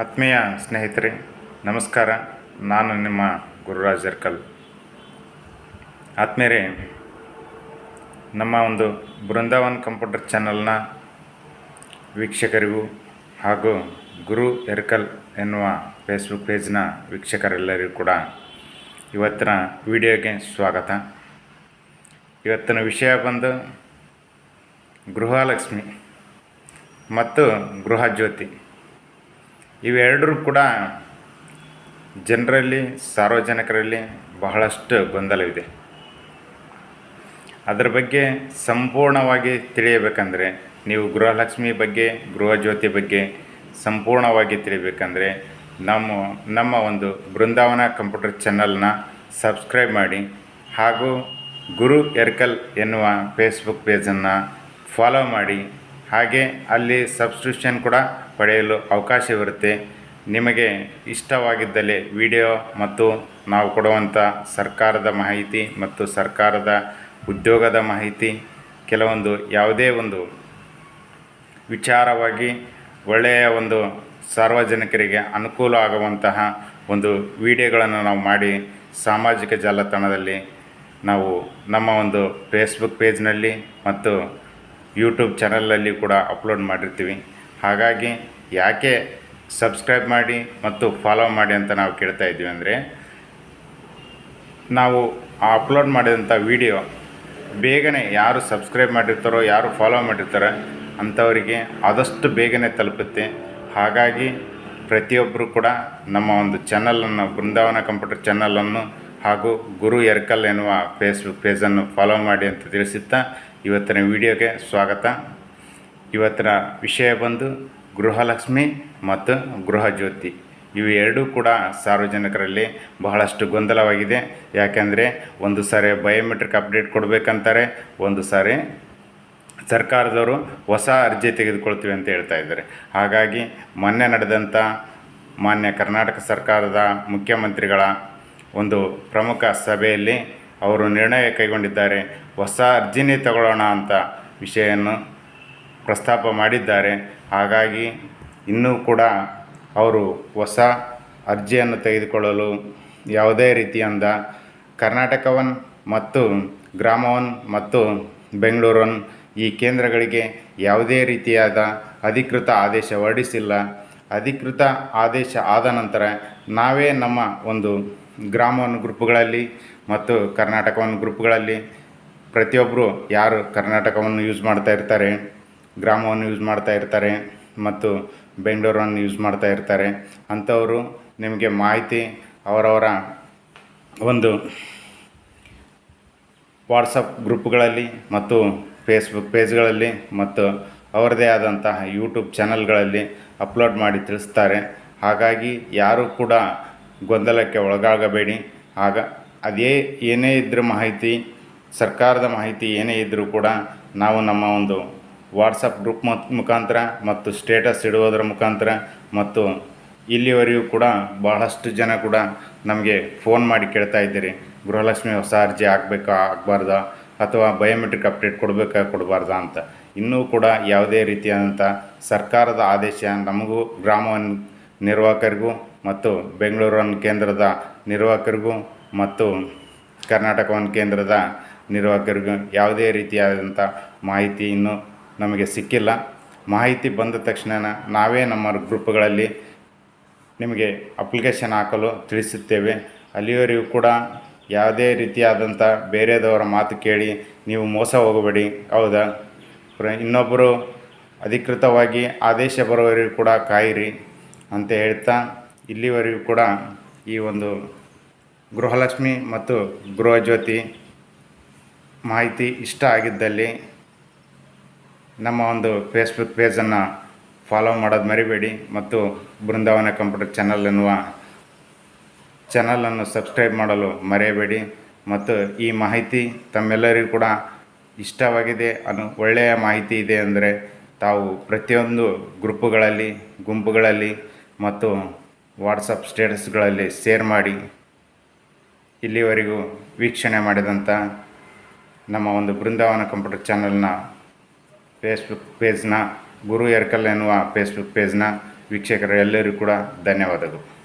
ಆತ್ಮೀಯ ಸ್ನೇಹಿತರೆ, ನಮಸ್ಕಾರ. ನಾನು ನಿಮ್ಮ ಗುರುರಾಜ್ ಎರ್ಕಲ್. ಆತ್ಮೀಯರೇ, ನಮ್ಮ ಒಂದು ಬೃಂದಾವನ್ ಕಂಪ್ಯೂಟರ್ ಚಾನಲ್ನ ವೀಕ್ಷಕರಿಗೂ ಹಾಗೂ ಗುರು ಎರ್ಕಲ್ ಎನ್ನುವ ಫೇಸ್ಬುಕ್ ಪೇಜ್ನ ವೀಕ್ಷಕರೆಲ್ಲರಿಗೂ ಕೂಡ ಇವತ್ತಿನ ವಿಡಿಯೋಗೆ ಸ್ವಾಗತ. ಇವತ್ತಿನ ವಿಷಯ ಬಂದು ಗೃಹಲಕ್ಷ್ಮಿ ಮತ್ತು ಗೃಹಜ್ಯೋತಿ ಇವೆರಡರೂ ಕೂಡ ಜನರಲ್ಲಿ, ಸಾರ್ವಜನಿಕರಲ್ಲಿ ಬಹಳಷ್ಟು ಗೊಂದಲವಿದೆ. ಅದರ ಬಗ್ಗೆ ಸಂಪೂರ್ಣವಾಗಿ ತಿಳಿಯಬೇಕಂದ್ರೆ, ನೀವು ಗೃಹಲಕ್ಷ್ಮಿ ಬಗ್ಗೆ, ಗೃಹಜ್ಯೋತಿ ಬಗ್ಗೆ ಸಂಪೂರ್ಣವಾಗಿ ತಿಳಿಬೇಕಂದ್ರೆ ನಮ್ಮ ಒಂದು ಬೃಂದಾವನ ಕಂಪ್ಯೂಟರ್ ಚಾನಲ್ನ ಸಬ್ಸ್ಕ್ರೈಬ್ ಮಾಡಿ ಹಾಗೂ ಗುರು ಎರ್ಕಲ್ ಎನ್ನುವ ಫೇಸ್ಬುಕ್ ಪೇಜನ್ನು ಫಾಲೋ ಮಾಡಿ. ಹಾಗೆ ಅಲ್ಲಿ ಸಬ್ಸ್ಕ್ರಿಪ್ಷನ್ ಕೂಡ ಪಡೆಯಲು ಅವಕಾಶವಿರುತ್ತೆ. ನಿಮಗೆ ಇಷ್ಟವಾಗಿದ್ದಲ್ಲಿ ವಿಡಿಯೋ ಮತ್ತು ನಾವು ಕೊಡುವಂಥ ಸರ್ಕಾರದ ಮಾಹಿತಿ ಮತ್ತು ಸರ್ಕಾರದ ಉದ್ಯೋಗದ ಮಾಹಿತಿ, ಕೆಲವೊಂದು ಯಾವುದೇ ಒಂದು ವಿಚಾರವಾಗಿ ಒಳ್ಳೆಯ ಒಂದು ಸಾರ್ವಜನಿಕರಿಗೆ ಅನುಕೂಲ ಆಗುವಂತಹ ಒಂದು ವಿಡಿಯೋಗಳನ್ನು ನಾವು ಮಾಡಿ ಸಾಮಾಜಿಕ ಜಾಲತಾಣದಲ್ಲಿ ನಾವು ನಮ್ಮ ಒಂದು ಫೇಸ್ಬುಕ್ ಪೇಜ್ನಲ್ಲಿ ಮತ್ತು ಯೂಟ್ಯೂಬ್ ಚಾನಲಲ್ಲಿ ಕೂಡ ಅಪ್ಲೋಡ್ ಮಾಡಿರ್ತೀವಿ. ಹಾಗಾಗಿ ಯಾಕೆ ಸಬ್ಸ್ಕ್ರೈಬ್ ಮಾಡಿ ಮತ್ತು ಫಾಲೋ ಮಾಡಿ ಅಂತ ನಾವು ಕೇಳ್ತಾ ಇದ್ದೀವಿ ಅಂದರೆ, ನಾವು ಅಪ್ಲೋಡ್ ಮಾಡಿದಂಥ ವಿಡಿಯೋ ಬೇಗನೆ ಯಾರು ಸಬ್ಸ್ಕ್ರೈಬ್ ಮಾಡಿರ್ತಾರೋ, ಯಾರು ಫಾಲೋ ಮಾಡಿರ್ತಾರೋ ಅಂಥವರಿಗೆ ಆದಷ್ಟು ಬೇಗನೆ ತಲುಪುತ್ತೆ. ಹಾಗಾಗಿ ಪ್ರತಿಯೊಬ್ಬರು ಕೂಡ ನಮ್ಮ ಒಂದು ಚಾನಲನ್ನು, ಬೃಂದಾವನ ಕಂಪ್ಯೂಟರ್ ಚಾನಲನ್ನು ಹಾಗೂ ಗುರು ಎರ್ಕಲ್ ಎನ್ನುವ ಫೇಸ್ಬುಕ್ ಪೇಜನ್ನು ಫಾಲೋ ಮಾಡಿ ಅಂತ ತಿಳಿಸುತ್ತಾ ಇವತ್ತಿನ ವಿಡಿಯೋಗೆ ಸ್ವಾಗತ. ಇವತ್ತಿನ ವಿಷಯ ಬಂದು ಗೃಹಲಕ್ಷ್ಮಿ ಮತ್ತು ಗೃಹಜ್ಯೋತಿ. ಇವು ಎರಡೂ ಕೂಡ ಸಾರ್ವಜನಿಕರಲ್ಲಿ ಬಹಳಷ್ಟು ಗೊಂದಲವಾಗಿದೆ. ಯಾಕೆಂದರೆ ಒಂದು ಸಾರಿ ಬಯೋಮೆಟ್ರಿಕ್ ಅಪ್ಡೇಟ್ ಕೊಡಬೇಕಂತಾರೆ, ಒಂದು ಸಾರಿ ಸರ್ಕಾರದವರು ಹೊಸ ಅರ್ಜಿ ತೆಗೆದುಕೊಳ್ತೀವಿ ಅಂತ ಹೇಳ್ತಾ ಇದ್ದಾರೆ. ಹಾಗಾಗಿ ಮೊನ್ನೆ ನಡೆದಂಥ ಮಾನ್ಯ ಕರ್ನಾಟಕ ಸರ್ಕಾರದ ಮುಖ್ಯಮಂತ್ರಿಗಳ ಒಂದು ಪ್ರಮುಖ ಸಭೆಯಲ್ಲಿ ಅವರು ನಿರ್ಣಯ ಕೈಗೊಂಡಿದ್ದಾರೆ. ಹೊಸ ಅರ್ಜಿನೇ ತಗೊಳ್ಳೋಣ ಅಂತ ವಿಷಯವನ್ನು ಪ್ರಸ್ತಾಪ ಮಾಡಿದ್ದಾರೆ. ಹಾಗಾಗಿ ಇನ್ನೂ ಕೂಡ ಅವರು ಹೊಸ ಅರ್ಜಿಯನ್ನು ತೆಗೆದುಕೊಳ್ಳಲು ಯಾವುದೇ ರೀತಿಯಿಂದ ಕರ್ನಾಟಕ 1 ಮತ್ತು ಗ್ರಾಮ 1 ಮತ್ತು ಬೆಂಗಳೂರು 1 ಈ ಕೇಂದ್ರಗಳಿಗೆ ಯಾವುದೇ ರೀತಿಯಾದ ಅಧಿಕೃತ ಆದೇಶ ಹೊರಡಿಸಿಲ್ಲ. ಅಧಿಕೃತ ಆದೇಶ ಆದ ನಂತರ ನಾವೇ ನಮ್ಮ ಒಂದು ಗ್ರಾಮ 1 ಗ್ರೂಪ್ಗಳಲ್ಲಿ ಮತ್ತು ಕರ್ನಾಟಕ 1 ಗ್ರೂಪ್ಗಳಲ್ಲಿ ಪ್ರತಿಯೊಬ್ಬರು ಯಾರು ಕರ್ನಾಟಕವನ್ನು ಯೂಸ್ ಮಾಡ್ತಾ ಇರ್ತಾರೆ, ಗ್ರಾಮವನ್ನು ಯೂಸ್ ಮಾಡ್ತಾ ಇರ್ತಾರೆ ಮತ್ತು ಬೆಂಗಳೂರನ್ನು ಯೂಸ್ ಮಾಡ್ತಾ ಇರ್ತಾರೆ ಅಂಥವರು ನಿಮಗೆ ಮಾಹಿತಿ ಅವರವರ ಒಂದು ವಾಟ್ಸಪ್ ಗ್ರೂಪ್ಗಳಲ್ಲಿ ಮತ್ತು ಫೇಸ್ಬುಕ್ ಪೇಜ್ಗಳಲ್ಲಿ ಮತ್ತು ಅವರದೇ ಆದಂತಹ ಯೂಟ್ಯೂಬ್ ಚಾನಲ್ಗಳಲ್ಲಿ ಅಪ್ಲೋಡ್ ಮಾಡಿ ತಿಳಿಸ್ತಾರೆ. ಹಾಗಾಗಿ ಯಾರೂ ಕೂಡ ಗೊಂದಲಕ್ಕೆ ಒಳಗಾಗಬೇಡಿ. ಏನೇ ಇದ್ದರೂ ಮಾಹಿತಿ, ಸರ್ಕಾರದ ಮಾಹಿತಿ ಏನೇ ಇದ್ದರೂ ಕೂಡ ನಾವು ನಮ್ಮ ಒಂದು ವಾಟ್ಸಪ್ ಗ್ರೂಪ್ ಮುಖಾಂತರ ಮತ್ತು ಸ್ಟೇಟಸ್ ಇಡುವುದರ ಮುಖಾಂತರ ಮತ್ತು ಇಲ್ಲಿವರೆಗೂ ಕೂಡ ಬಹಳಷ್ಟು ಜನ ಕೂಡ ನಮಗೆ ಫೋನ್ ಮಾಡಿ ಕೇಳ್ತಾ ಇದ್ದೀರಿ, ಗೃಹಲಕ್ಷ್ಮಿ ಹೊಸ ಅರ್ಜಿ ಆಗಬೇಕಾ ಆಗಬಾರ್ದಾ ಅಥವಾ ಬಯೋಮೆಟ್ರಿಕ್ ಅಪ್ಡೇಟ್ ಕೊಡಬೇಕಾ ಕೊಡಬಾರ್ದಾ ಅಂತ. ಇನ್ನೂ ಕೂಡ ಯಾವುದೇ ರೀತಿಯಾದಂಥ ಸರ್ಕಾರದ ಆದೇಶ ನಮಗೂ ಗ್ರಾಮ 1 ನಿರ್ವಾಹಕರಿಗೂ ಮತ್ತು ಬೆಂಗಳೂರು 1 ಕೇಂದ್ರದ ನಿರ್ವಾಹಕರಿಗೂ ಮತ್ತು ಕರ್ನಾಟಕ 1 ಕೇಂದ್ರದ ನಿರ್ವಾಹಕರಿಗೂ ಯಾವುದೇ ರೀತಿಯಾದಂಥ ಮಾಹಿತಿ ಇನ್ನೂ ನಮಗೆ ಸಿಕ್ಕಿಲ್ಲ. ಮಾಹಿತಿ ಬಂದ ತಕ್ಷಣ ನಾವೇ ನಮ್ಮ ಗ್ರೂಪ್ಗಳಲ್ಲಿ ನಿಮಗೆ ಅಪ್ಲಿಕೇಶನ್ ಹಾಕಲು ತಿಳಿಸುತ್ತೇವೆ. ಅಲ್ಲಿಯವರೆಗೂ ಕೂಡ ಯಾವುದೇ ರೀತಿಯಾದಂಥ ಬೇರೆದವರ ಮಾತು ಕೇಳಿ ನೀವು ಮೋಸ ಹೋಗಬೇಡಿ. ಹೌದಾ, ಇನ್ನೊಬ್ಬರು ಅಧಿಕೃತವಾಗಿ ಆದೇಶ ಬರೋವರೆಗೂ ಕೂಡ ಕಾಯಿರಿ ಅಂತ ಹೇಳ್ತಾ, ಇಲ್ಲಿವರೆಗೂ ಕೂಡ ಈ ಒಂದು ಗೃಹಲಕ್ಷ್ಮಿ ಮತ್ತು ಗೃಹಜ್ಯೋತಿ ಮಾಹಿತಿ ಇಷ್ಟ ಆಗಿದ್ದಲ್ಲಿ ನಮ್ಮ ಒಂದು ಫೇಸ್ಬುಕ್ ಪೇಜನ್ನು ಫಾಲೋ ಮಾಡೋದು ಮರಿಬೇಡಿ ಮತ್ತು ಬೃಂದಾವನ ಕಂಪ್ಯೂಟರ್ ಚಾನಲ್ ಎನ್ನುವ ಚಾನಲನ್ನು ಸಬ್ಸ್ಕ್ರೈಬ್ ಮಾಡಲು ಮರೆಯಬೇಡಿ. ಮತ್ತು ಈ ಮಾಹಿತಿ ತಮ್ಮೆಲ್ಲರಿಗೂ ಕೂಡ ಇಷ್ಟವಾಗಿದೆ, ಒಳ್ಳೆಯ ಮಾಹಿತಿ ಇದೆ ಅಂದರೆ ತಾವು ಪ್ರತಿಯೊಂದು ಗ್ರೂಪುಗಳಲ್ಲಿ, ಗುಂಪುಗಳಲ್ಲಿ ಮತ್ತು ವಾಟ್ಸಪ್ ಸ್ಟೇಟಸ್ಗಳಲ್ಲಿ ಶೇರ್ ಮಾಡಿ. ಇಲ್ಲಿವರೆಗೂ ವೀಕ್ಷಣೆ ಮಾಡಿದಂಥ ನಮ್ಮ ಒಂದು ಬೃಂದಾವನ ಕಂಪ್ಯೂಟರ್ ಚಾನಲ್ನ ಫೇಸ್ಬುಕ್ ಪೇಜ್ನ ಗುರು ಎರ್ಕಲ್ ಎನ್ನುವ ಫೇಸ್ಬುಕ್ ಪೇಜ್ನ ವೀಕ್ಷಕರು ಎಲ್ಲರಿಗೂ ಕೂಡ ಧನ್ಯವಾದಗಳು.